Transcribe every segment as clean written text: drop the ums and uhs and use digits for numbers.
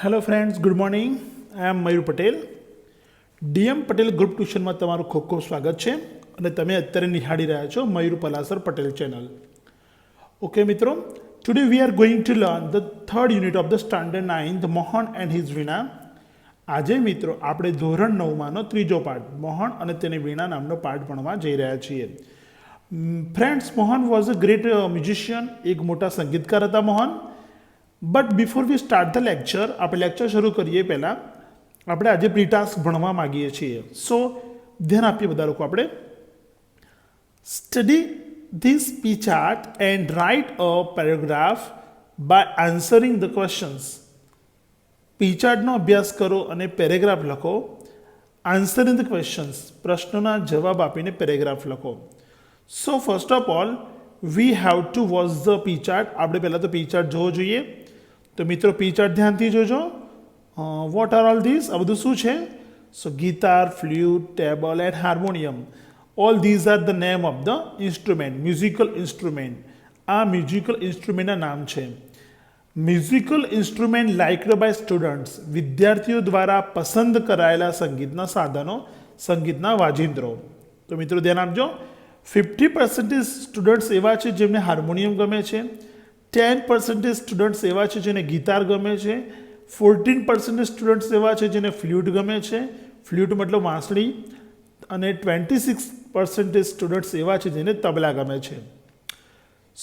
Hello friends, good morning. I am Mayur Patel. DM Patel group ટ્યુશનમાં તમારું ખૂબ ખૂબ સ્વાગત છે અને તમે અત્યારે નિહાળી રહ્યા છો મયુર પલાસર પટેલ ચેનલ. ઓકે મિત્રો, today we are going to learn the third unit of the standard 9 the Mohan and his veena. આજે મિત્રો આપણે ધોરણ 9માંનો ત્રીજો પાઠ મોહન અને તેની વીણા નામનો પાઠ ભણવા જઈ રહ્યા છીએ. Friends, Mohan was a great musician. એક મોટા સંગીતકાર હતા Mohan. But before we start the lecture, આપણે લેક્ચર શરૂ કરીએ પહેલાં આપણે આજે પ્રી ટાસ્ક ભણવા માગીએ છીએ. સો ધ્યાન આપીએ બધા લોકો. આપણે study this P chart and write a paragraph by answering the questions. P ચાર્ટનો અભ્યાસ કરો અને પેરેગ્રાફ લખો. આન્સરિંગ ધ ક્વેશ્ચન્સ, પ્રશ્નોના જવાબ આપીને પેરેગ્રાફ લખો. So first of all we have to watch the P chart. આપણે પહેલાં તો પી ચાર્ટ જોવો જોઈએ. તો મિત્રો પી ચાર્ટ ધ્યાનથી જોજો. What are all this? આ બધું શું છે? So guitar, flute, table and harmonium. All these are the name of the instrument, musical instrument. આ મ્યુઝિકલ ઇન્સ્ટ્રુમેન્ટના નામ છે. Musical instrument liked by students, વિદ્યાર્થીઓ દ્વારા પસંદ કરાયેલા સંગીતના સાધનો, સંગીતના વાજિંત્રો. તો મિત્રો ધ્યાન આપજો. 50% સ્ટુડન્ટ્સ એવા છે જેમને હાર્મોનિયમ ગમે છે. 10% સ્ટુડન્ટ્સ એવા છે જેને ગિટાર ગમે છે. 14% સ્ટુડન્ટ્સ એવા છે જેને ફ્લ્યુટ ગમે છે, ફ્લ્યુટ મતલબ વાંસળી. અને 26% સ્ટુડન્ટ્સ એવા છે જેને તબલા ગમે છે.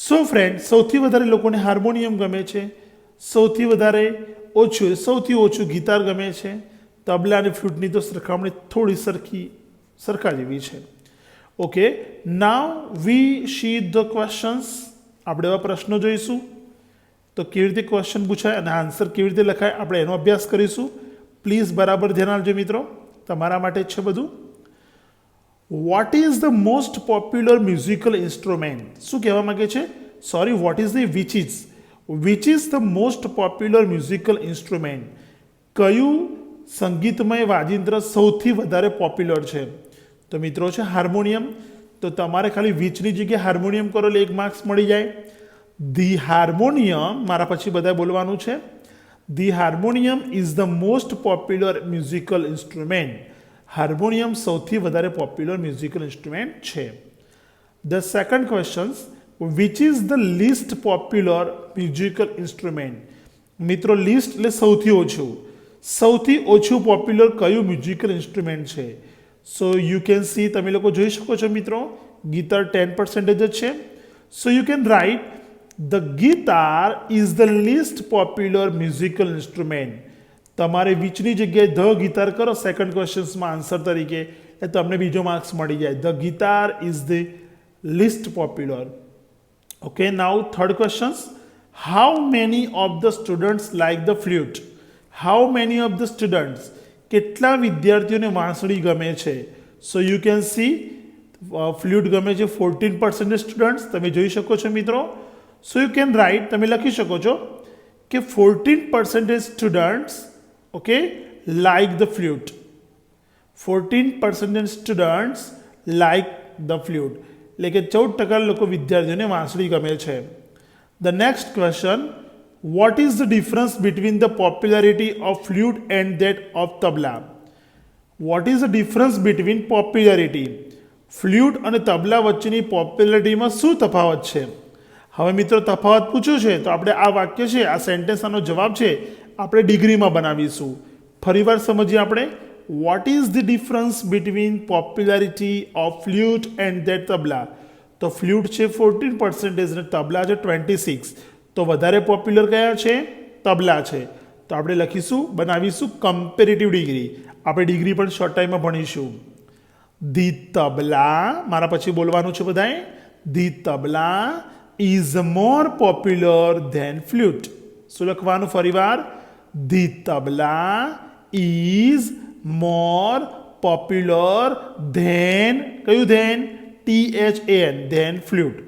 સો ફ્રેન્ડ, સૌથી વધારે લોકોને હાર્મોનિયમ ગમે છે, સૌથી ઓછું ગિટાર ગમે છે. તબલા અને ફ્લ્યુટની તો સરખામણી થોડી સરખા જેવી છે. Okay, now we see the questions. આપણે એવા પ્રશ્નો જોઈશું. તો કેવી રીતે ક્વેશ્ચન પૂછાય અને આન્સર કેવી રીતે લખાય, આપણે એનો અભ્યાસ કરીશું. પ્લીઝ બરાબર ધ્યાન આપજો મિત્રો, તમારા માટે જ છે બધું. Vote is the most popular musical instrument? શું કહેવા માંગે છે? Sorry, vote is the which is the most popular musical instrument? કયું સંગીતમય વાજિંત્ર સૌથી વધારે પોપ્યુલર છે? તો મિત્રો છે હાર્મોનિયમ. તો તમારે ખાલી વીચની જગ્યાએ હાર્મોનિયમ કરો એટલે 1 માર્ક્સ મળી જાય. ધી હાર્મોનિયમ, મારા પછી બધા બોલવાનું છે. The harmonium is the most popular musical instrument. Harmonium સૌથી વધારે પોપ્યુલર મ્યુઝિકલ ઇન્સ્ટ્રુમેન્ટ છે. The second question, which is the list popular musical instrument? મિત્રો લિસ્ટ એટલે સૌથી ઓછું પોપ્યુલર કયું મ્યુઝિકલ ઇન્સ્ટ્રુમેન્ટ છે? સો યુ કેન સી, તમે લોકો જોઈ શકો છો મિત્રો, ગિટાર 10% જ છે. So you can write the guitar is the list popular musical instrument. તમારે વિચની જગ્યાએ ધ ગિટાર કરો સેકન્ડ ક્વેશ્ચન્સમાં આન્સર તરીકે, એ તમને બીજો માર્ક્સ મળી જાય. The guitar is the list popular. Okay, now third question, how many of the students like the flute? How many of the students, કેટલા વિદ્યાર્થીઓને વાંસળી ગમે છે? So you can see, flute ગમે છે 14% સ્ટુડન્ટ્સ, તમે જોઈ શકો છો મિત્રો. સો યુ કેન રાઇટ, તમે લખી શકો છો કે 14% students okay like the flute. 14% students like the flute, એટલે કે 14% લોકો વિદ્યાર્થીઓને વાંસળી ગમે છે. The next question, vote is the difference between the popularity of flute and that of tabla? Vote is the difference between popularity? Flute અને તબલા વચ્ચેની પોપ્યુલારિટીમાં શું તફાવત છે? હવે મિત્રો તફાવત પૂછ્યો છે તો આપણે આ વાક્ય છે, આ સેન્ટેન્સ, આનો જવાબ છે આપણે ડિગ્રીમાં બનાવીશું. ફરીવાર સમજીએ આપણે. What is the difference between popularity of flute and that tabla? તો ફ્લ્યુટ છે 14% અને તબલા છે 26%. તો વધારે પોપ્યુલર કયા છે? તબલા છે. તો આપણે લખીશું, બનાવીશું કમ્પેરેટિવ ડિગ્રી. આપણે ડિગ્રી પણ શોર્ટ ટાઈમમાં ભણીશું. ધી તબલા, મારા પછી બોલવાનું છે બધાએ. The tabla is more popular than flute. શું લખવાનું ફરીવાર? The tabla is more popular than, કયું ધેન? THAN, than flute.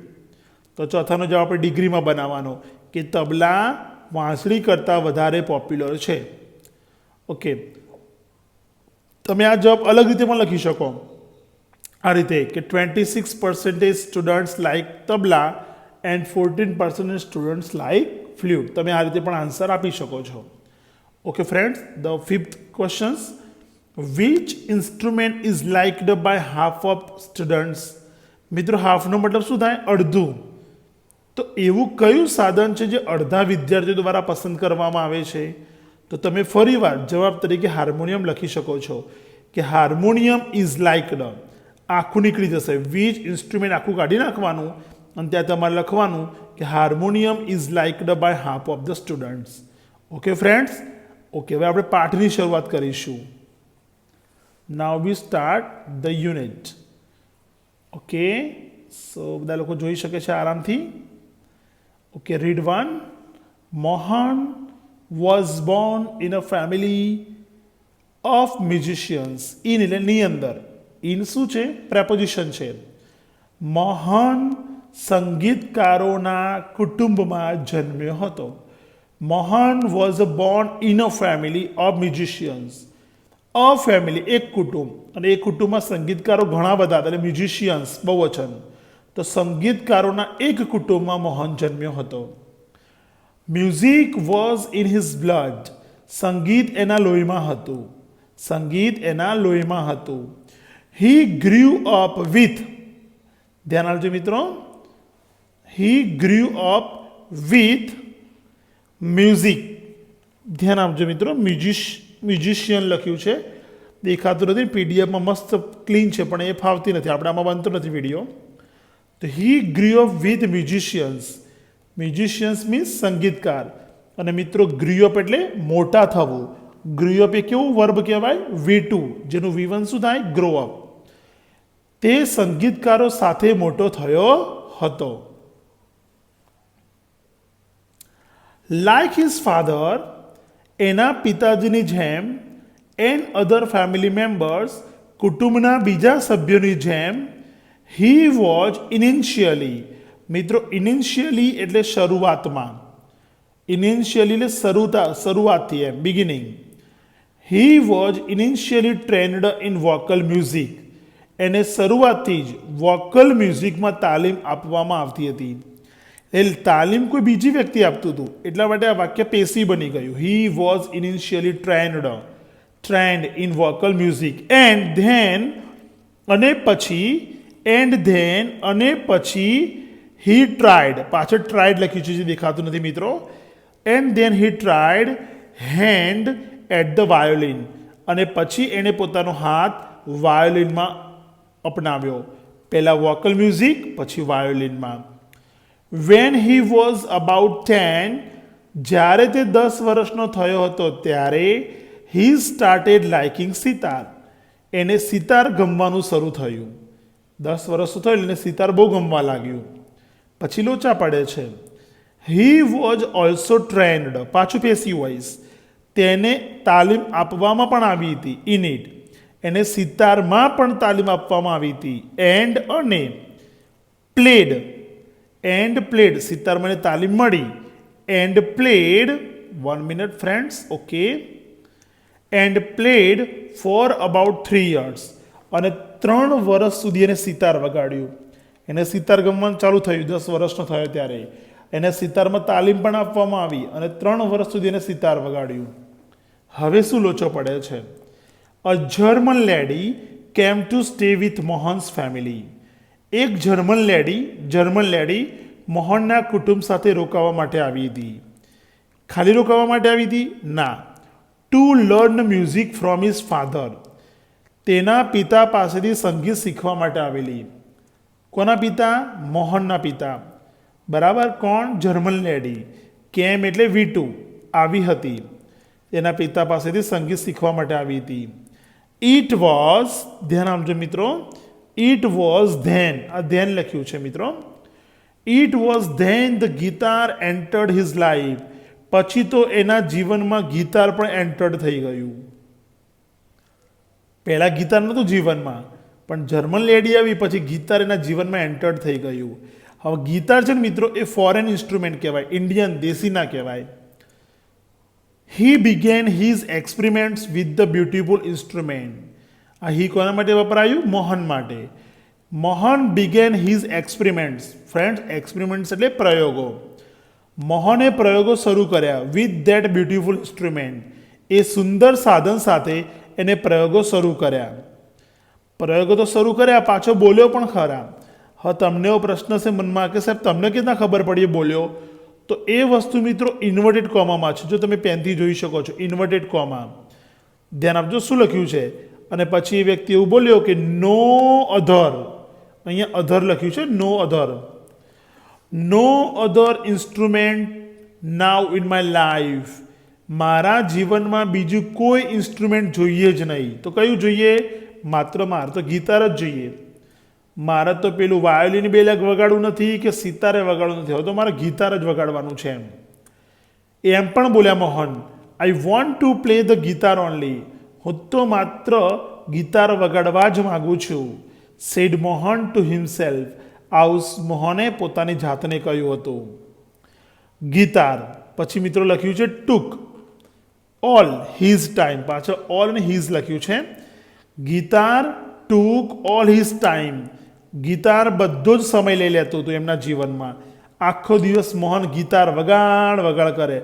તો ચોથાનો જવાબ આપણે ડિગ્રીમાં બનાવવાનો કે તબલા વાંસળી કરતાં વધારે પોપ્યુલર છે. ઓકે, તમે આ જવાબ અલગ રીતે પણ લખી શકો આ રીતે કે 26% students like tabla and 14% students like flute. તમે આ રીતે પણ આન્સર આપી શકો છો. Okay, friends, the fifth questions. Which instrument is liked by half of students? મિત્રો હાફનો મતલબ શું થાય? અડધું. તો એવું કયું સાધન છે જે અડધા વિદ્યાર્થીઓ દ્વારા પસંદ કરવામાં આવે છે? તો તમે ફરીવાર જવાબ તરીકે હાર્મોનિયમ લખી શકો છો કે હાર્મોનિયમ ઇઝ લાઇકડ. આખું નીકળી જશે. વિચ ઇન્સ્ટ્રુમેન્ટ આખું કાઢી નાખવાનું અને ત્યાં તમારે લખવાનું કે harmonium is liked by half of the students. Okay friends? Okay, હવે આપણે પાઠની શરૂઆત કરીશું. Now we start the unit. Okay, so બધા લોકો જોઈ શકે છે આરામથી. Okay, read one. Mohan was born in a family of musicians. In એટલે ની અંદર. ઇન શું છે? પ્રેપોઝિશન છે. મોહન સંગીતકારોના કુટુંબમાં જન્મ્યો હતો. Mohan was born in a family of musicians. A family એક કુટુંબ, અને એ કુટુંબમાં સંગીતકારો ઘણા બધા હતા, એટલે મ્યુઝિશિયન્સ બહુવચન. તો સંગીતકારોના એક કુટુંબમાં મોહન જન્મ્યો હતો. Music was in his blood. સંગીત એના લોહીમાં હતું. સંગીત એના લોહીમાં હતું. હી ગ્રીવ અપ વિથ. ધ્યાન આપજો મિત્રો. હી ગ્રીવ અપ વિથ મ્યુઝિક. ધ્યાન આપજો મિત્રો. મ્યુઝિશિયન લખ્યું છે, દેખાતું નથી. પીડીએફમાં મસ્ત ક્લીન છે, પણ એ ફાવતી નથી, આપણે આમાં બનતો નથી વિડીયો. તો he grew up with musicians. Musicians means સંગીતકાર. અને મિત્રો ગ્રીવ અપ એટલે મોટા થવું. ગ્રીવ અપ એ કેવું વર્બ કહેવાય? V2, જેનું V1 શું થાય? Grow up. તે સંગીતકારો સાથે મોટો થયો હતો. લાઇક હિઝ ફાધર, એના પિતાજીની જેમ, એન્ડ અધર ફેમિલી મેમ્બર્સ, કુટુંબના બીજા સભ્યોની જેમ, હી વોઝ ઇનિશિયલી. મિત્રો ઇનિશિયલી એટલે શરૂઆતમાં. ઇનિશિયલી એટલે શરૂઆતથી, એમ beginning. He was initially trend in vocal music. એને શરૂઆતથી જ વોકલ મ્યુઝિકમાં તાલીમ આપવામાં આવતી હતી. એ તાલીમ કોઈ બીજી વ્યક્તિ આપતું હતું, એટલા માટે આ વાક્ય પેસી બની ગયું. He was initially trend in vocal music and then અને પછી હી ટ્રાયડ. પાછળ ટ્રાયડ લખ્યું છે જે દેખાતું નથી મિત્રો. And then he tried hand at the violin. અને પછી એણે પોતાનો હાથ વાયોલિનમાં અપનાવ્યો. પહેલાં વોકલ મ્યુઝિક, પછી વાયોલિનમાં. વેન હી વોઝ અબાઉટ 10, જ્યારે તે 10 વર્ષનો થયો હતો ત્યારે હી સ્ટાર્ટેડ લાઇકિંગ સિતાર. એને સિતાર ગમવાનું શરૂ થયું. 10 વર્ષનું થયું એટલે સિતાર બહુ ગમવા લાગ્યું. પછી લોચા પડે છે. He was also trend. પાછું પેસી વોઇસ. તેને તાલીમ આપવામાં પણ આવી હતી. In it. એને સિતારમાં પણ તાલીમ આપવામાં આવી હતી. એન્ડ અને પ્લેડ સિતારમાં તાલીમ મળી. And played 1 minute friends. Okay. And played for about 3 years. અને 3 વર્ષ સુધી એને સિતાર વગાડ્યું. એને સિતાર ગમવાનું ચાલુ થયું 10 વર્ષનો થયો ત્યારે. એને સિતારમાં તાલીમ પણ આપવામાં આવી અને 3 વર્ષ સુધી એને સિતાર વગાડ્યું. હવે શું લોચો પડે છે? A German lady came to stay with Mohan's family. એક જર્મન લેડી મોહનના કુટુંબ સાથે રોકાવા માટે આવી હતી. ખાલી રોકાવા માટે આવી હતી? ના. To learn music from his father. તેના પિતા પાસેથી સંગીત શીખવા માટે આવેલી. કોના પિતા? મોહનના પિતા. બરાબર. કોણ? German lady. કેમ એટલે V2 આવી હતી. તેના પિતા પાસેથી સંગીત શીખવા માટે આવી હતી. ઇટ વોઝ, ધ્યાન આપજો મિત્રો. ઇટ વોઝ ધેન, આ ધેન લખ્યું છે મિત્રો. It was then the guitar entered his life. પછી તો એના જીવનમાં ગિટાર પણ એન્ટર્ડ થઈ ગયું. પહેલાં ગિટાર નહોતું જીવનમાં, પણ જર્મન લેડી આવી પછી ગિટાર એના જીવનમાં એન્ટર્ડ થઈ ગયું. હવે ગિટાર છે ને મિત્રો એ ફોરેન ઇન્સ્ટ્રુમેન્ટ કહેવાય, ઇન્ડિયન દેશી ના કહેવાય. હી began his experiments with the beautiful instrument. આ હી કોના માટે વપરાયું? મોહન માટે. Mohan began his experiments. Friends, experiments એટલે પ્રયોગો. મોહને પ્રયોગો શરૂ કર્યા વિથ ધેટ બ્યુટીફુલ ઇન્સ્ટ્રુમેન્ટ. એ સુંદર સાધન સાથે એને પ્રયોગો શરૂ કર્યા. પ્રયોગો તો શરૂ કર્યા, પાછો બોલ્યો પણ ખરા. હવે તમને એવો પ્રશ્ન છે મનમાં કે સાહેબ તમને કેટલા ખબર પડી એ બોલ્યો? તો એ વસ્તુ મિત્રો ઇન્વર્ટેડ કોમામાં છે. જો તમે પેનથી જોઈ શકો છો ઇન્વર્ટેડ કોમા. ધ્યાન આપજો શું લખ્યું છે. અને પછી એ વ્યક્તિ એવું બોલ્યો કે નો અધર, અહીંયા અધર લખ્યું છે, no other, no other instrument now in my life. મારા જીવનમાં બીજું કોઈ ઇન્સ્ટ્રુમેન્ટ જોઈએ જ નહીં. તો કયું જોઈએ? માત્ર મારે તો ગિટાર જ જોઈએ. મારે તો પેલું વાયોલિન બેલેગ વગાડવું નથી કે સિતારે વગાડવું નથી. હવે તો મારે ગિટાર જ વગાડવાનું છે. એમ પણ બોલ્યા Mohan, I want to play the guitar only. હું તો માત્ર ગિટાર વગાડવા જ માગું છું. Said Mohan to himself. આવું મોહને પોતાની જાતને કહ્યું હતું. ગિટાર પછી મિત્રો લખ્યું છે ટુક ઓલ હિઝ ટાઈમ. પાછળ ઓલ અને હિઝ લખ્યું છે. ગિટાર ટુક ઓલ હિઝ ટાઈમ. ગિટાર બધો જ સમય લઈ લેતું હતું એમના જીવનમાં. આખો દિવસ મોહન ગિટાર વગાડ વગાડ કરે.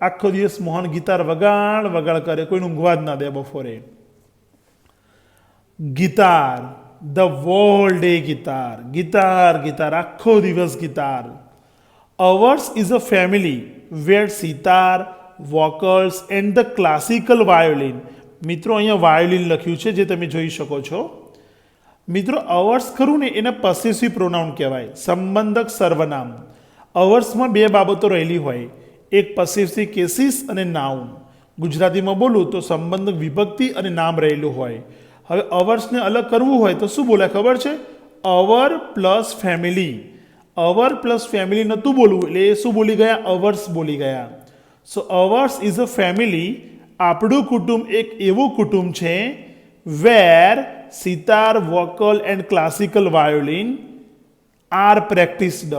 આખો દિવસ મોહન ગિટાર વગાડ વગાડ કરે. કોઈને ઊંઘવા જ ના દે બપોરે. Guitar the whole day guitar. Guitar guitar આખો દિવસ guitar. Ours is a family where sitar, vocals and the classical violin. મિત્રો અહીંયા વાયોલિન લખ્યું છે જે તમે જોઈ શકો છો. મિત્રો અવર્સ ખરું ને એને પોસેસિવ પ્રોનાઉન કહેવાય, સંબંધક સર્વનામ. અવર્સમાં બે બાબતો રહેલી હોય, એક પોસેસિવ કેસીસ અને નાઉન. ગુજરાતીમાં બોલું તો સંબંધક વિભક્તિ અને નામ રહેલું હોય. હવે અવર્સને અલગ કરવું હોય તો શું બોલાય ખબર છે? અવર પ્લસ ફેમિલી. અવર પ્લસ ફેમિલી નહોતું બોલવું એટલે એ શું બોલી ગયા? અવર્સ બોલી ગયા. So ours is a family. આપણું કુટુંબ એક એવું કુટુંબ છે where sitar, vocal and classical violin are practised.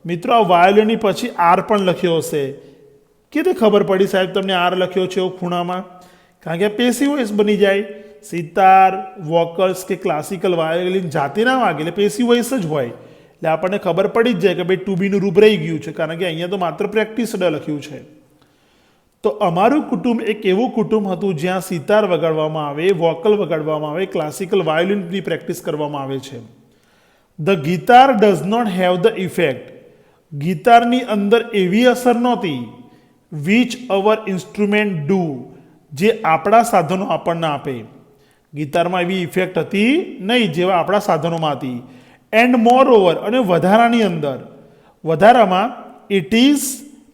મિત્રો આ વાયોલિનની પછી આર પણ લખ્યો હશે. કેવી ખબર પડી સાહેબ તમને આર લખ્યો છે એવું ખૂણામાં? કારણ કે પેસિવ વોઇસ બની જાય. સિતાર, વોકલ્સ કે ક્લાસિકલ વાયોલિન જાતે ના વાગે એટલે પેસિવ વોઇસ જ હોય. એટલે આપણને ખબર પડી જ જાય કે ભાઈ ટુ બીનું રૂપ રહી ગયું છે, કારણ કે અહીંયા તો માત્ર પ્રેક્ટિસ્ડ લખ્યું છે. તો અમારું કુટુંબ એક એવું કુટુંબ હતું જ્યાં સિતાર વગાડવામાં આવે, વોકલ વગાડવામાં આવે, ક્લાસિકલ વાયોલિનની પ્રેક્ટિસ કરવામાં આવે છે. The guitar does not have the effect. ગિટારની અંદર એવી અસર નહોતી વિચ અવર ઇન્સ્ટ્રુમેન્ટ ડુ, જે આપણા સાધનો આપણને આપે. ગિટારમાં એવી ઇફેક્ટ હતી નહીં જેવા આપણા સાધનોમાં હતી. એન્ડ મોર ઓવર, અને વધારાની અંદર, વધારામાં ઇટ ઇઝ,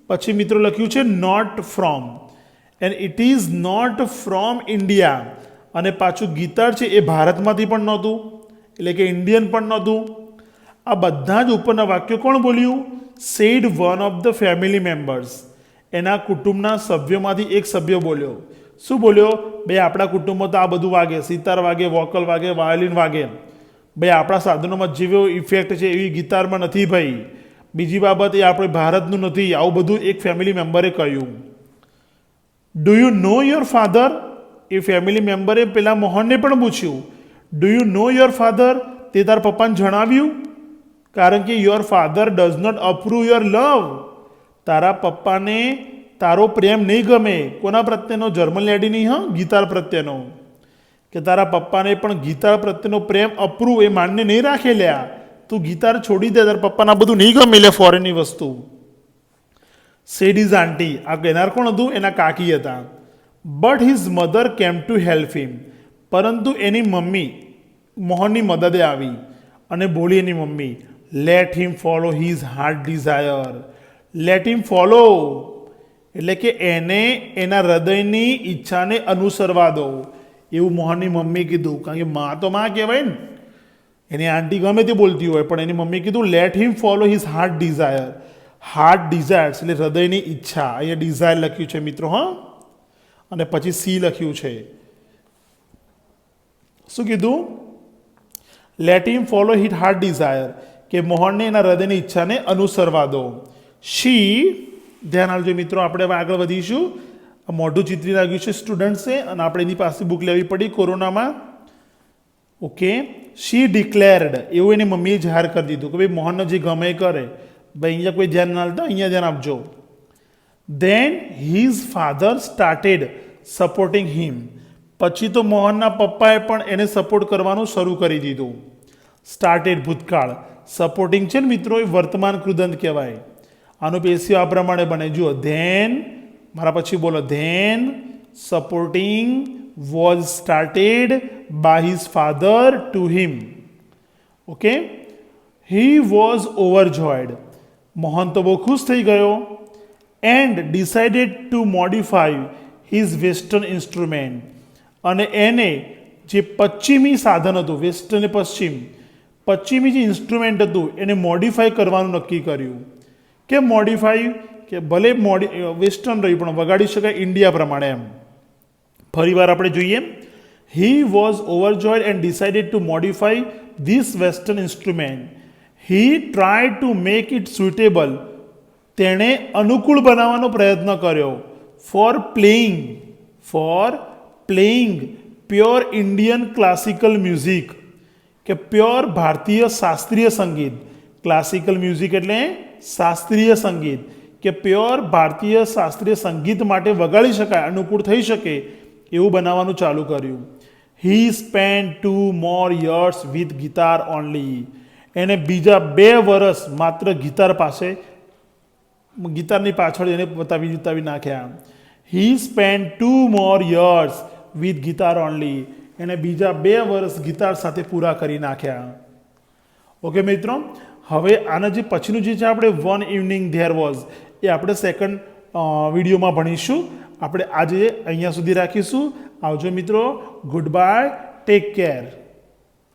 પછી મિત્રો લખ્યું છે not from, and it is not from India. અને પાછું ગિટાર છે એ ભારતમાંથી પણ નહોતું, એટલે કે ઇન્ડિયન પણ નહોતું. આ બધા જ ઉપરના વાક્યો કોણ બોલ્યું? Said one of the family members. એના કુટુંબના સભ્યોમાંથી એક સભ્ય બોલ્યો. શું બોલ્યો? ભાઈ આપણા કુટુંબમાં તો આ બધું વાગે, સિતાર વાગે, વોકલ વાગે, વાયોલિન વાગે. ભાઈ આપણા સાધનોમાં જેવો ઇફેક્ટ છે એવી ગિટારમાં નથી ભાઈ. બીજી બાબત એ આપણે ભારતનું નથી. આવું બધું એક ફેમિલી મેમ્બરે કહ્યું. Do you know your father? એ ફેમિલી મેમ્બરે પેલા મોહનને પણ પૂછ્યું, do you know your father? તે તાર પપ્પાને જણાવ્યું? કારણ કે your father does not approve your love. તારા પપ્પાને તારો પ્રેમ નહીં ગમે. કોના પ્રત્યેનો? જર્મન લેડીની, હા, ગિટાર પ્રત્યેનો. કે તારા પપ્પાને પણ ગિટાર પ્રત્યેનો પ્રેમ અપ્રૂવ એ માનને નહીં રાખે લ્યા. તું ગિટાર છોડી દે, તારા પપ્પાને આ બધું નહીં ગમે લે ફોરેનની વસ્તુ. Said is aunty. આ કહેનાર કોણ હતું? એના કાકી હતા. But his mother came to help him. પરંતુ એની મમ્મી મોહનની મદદે આવી અને બોલી એની mummy, let him follow his heart desire. Let him follow એટલે કે એને એના હૃદયની ઈચ્છાને અનુસરવા દો, એવું મોહનની મમ્મી કીધું. કારણ કે માં તો માં કહેવાય ને, એની આંટી ગમે તે બોલતી હોય, પણ એની મમ્મી કીધું let him follow his heart desire. Heart desires એટલે હૃદયની ઈચ્છા. અહીંયા ડિઝાયર લખ્યું છે મિત્રો, હા, અને પછી સી લખ્યું છે. શું કીધું? Let him follow his heart desire, કે મોહનને એના હૃદયની ઈચ્છાને અનુસરવા દો. શી, ધ્યાન આપજો મિત્રો, આપણે હવે આગળ વધીશું. મોઢું ચિત્રી લાગ્યું છે સ્ટુડન્ટ્સે, અને આપણે એની પાસે બુક લેવી પડી કોરોનામાં. ઓકે, શી ડિક્લેર્ડ, એવું એની મમ્મીએ જાહેર કરી દીધું કે ભાઈ મોહનને જે ગમે કરે. ભાઈ અહીંયા કોઈ ધ્યાન ના આપતા, અહીંયા ધ્યાન આપજો. Then his father started supporting him. પછી તો મોહનના પપ્પાએ પણ એને સપોર્ટ કરવાનું શરૂ કરી દીધું. સ્ટાર્ટેડ ભૂતકાળ, સપોર્ટિંગ છે ને મિત્રો, એ વર્તમાન કૃદંત કહેવાય. આનું પેશિયો આ પ્રમાણે બને, જુઓ. ધેન, મારા પછી બોલો, then supporting was started by his father to him. Okay, he was overjoyed. Mohan તો બહુ ખુશ થઈ ગયો. And decided to modify his western instrument. અને એને જે પશ્ચિમી સાધન હતું, વેસ્ટ અને પશ્ચિમી જે ઇન્સ્ટ્રુમેન્ટ હતું એને મોડિફાઈ કરવાનું નક્કી કર્યું. કેમ મોડિફાઈ? કે ભલે વેસ્ટર્ન રહ્યું પણ વગાડી શકાય ઇન્ડિયા પ્રમાણે એમ. ફરીવાર આપણે જોઈએ. He was overjoyed and decided to modify this western instrument. He try to make it suitable. તેણે અનુકૂળ બનાવવાનો પ્રયત્ન કર્યો. For playing pure Indian classical music. કે પ્યોર ભારતીય શાસ્ત્રીય સંગીત. ક્લાસિકલ મ્યુઝિક એટલે શાસ્ત્રીય સંગીત. કે પ્યોર ભારતીય શાસ્ત્રીય સંગીત માટે વગાડી શકાય, અનુકૂળ થઈ શકે એવું બનાવવાનું ચાલુ કર્યું. He spend 2 more years with guitar only. એને બીજા 2 વર્ષ માત્ર ગિટારની પાછળ એને વિતાવી નાખ્યા. He spend 2 more years with guitar only. એને બીજા 2 વર્ષ ગિટાર સાથે પૂરા કરી નાખ્યા. ઓકે મિત્રો, હવે આના જે પછીનું જે છે આપણે વન ઇવનિંગ ધેર વોઝ, એ આપણે સેકન્ડ વિડીયોમાં ભણીશું. આપણે આજે અહીંયા સુધી રાખીશું. આવજો મિત્રો, ગુડ બાય, ટેક કેર.